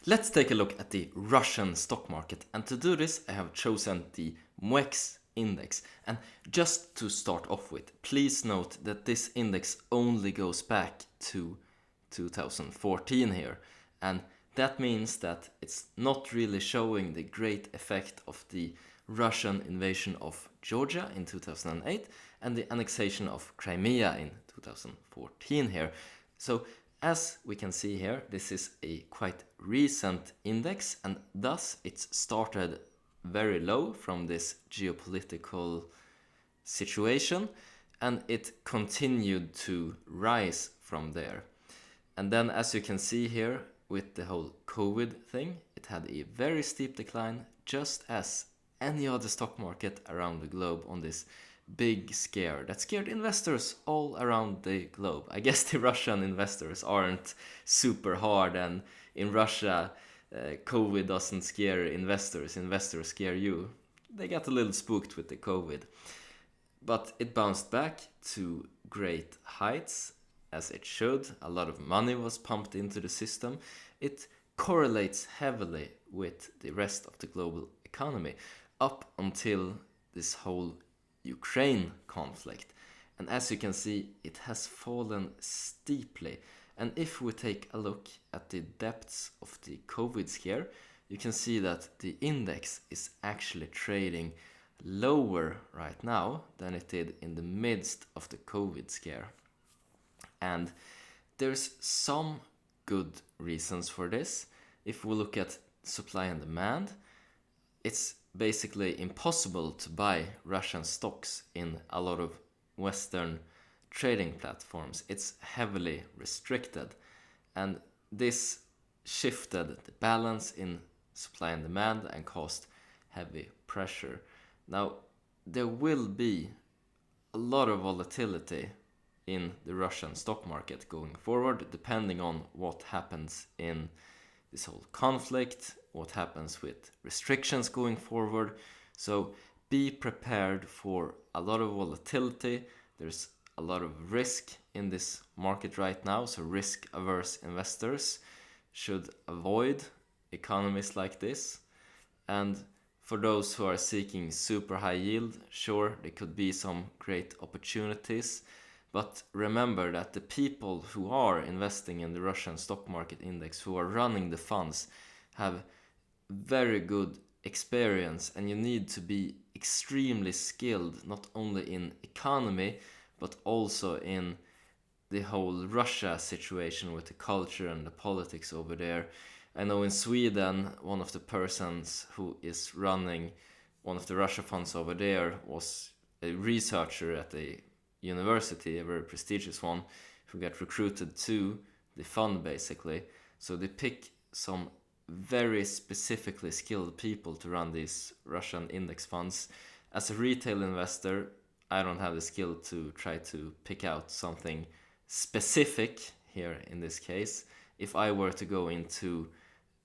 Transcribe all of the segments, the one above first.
Let's take a look at the Russian stock market, and to do this I have chosen the MOEX index. And just to start off with, please note that this index only goes back to 2014 here, and that means that it's not really showing the great effect of the Russian invasion of Georgia in 2008 and the annexation of Crimea in 2014 here. So as we can see here, this is a quite recent index, and thus it's started very low from this geopolitical situation, and it continued to rise from there. And then as you can see here with the whole COVID thing, it had a very steep decline, just as any other stock market around the globe on this big scare that scared investors all around the globe. I guess the Russian investors aren't super hard, and in Russia COVID doesn't scare investors scare you. They got a little spooked with the COVID, but it bounced back to great heights, as it should. A lot of money was pumped into the system. It correlates heavily with the rest of the global economy up until this whole Ukraine conflict. And as you can see, it has fallen steeply. And if we take a look at the depths of the COVID scare, you can see that the index is actually trading lower right now than it did in the midst of the COVID scare. And there's some good reasons for this. If we look at supply and demand, it's basically impossible to buy Russian stocks in a lot of Western trading platforms. It's heavily restricted, and this shifted the balance in supply and demand and caused heavy pressure. Now, there will be a lot of volatility in the Russian stock market going forward, depending on what happens in this whole conflict, what happens with restrictions going forward. So be prepared for a lot of volatility. There's a lot of risk in this market right now, so risk-averse investors should avoid economies like this. And for those who are seeking super high yield, sure, there could be some great opportunities. But remember that the people who are investing in the Russian stock market index, who are running the funds, have very good experience, and you need to be extremely skilled, not only in economy, but also in the whole Russia situation with the culture and the politics over there. I know in Sweden, one of the persons who is running one of the Russia funds over there was a researcher at a university, a very prestigious one, who got recruited to the fund basically. So they pick some very specifically skilled people to run these Russian index funds. As a retail investor, I don't have the skill to try to pick out something specific here in this case. If I were to go into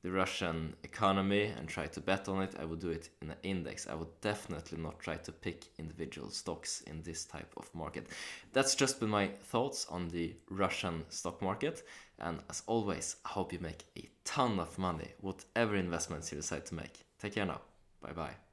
the Russian economy and try to bet on it, I would do it in an index. I would definitely not try to pick individual stocks in this type of market. That's just been my thoughts on the Russian stock market. And as always, I hope you make a ton of money, whatever investments you decide to make. Take care now. Bye bye.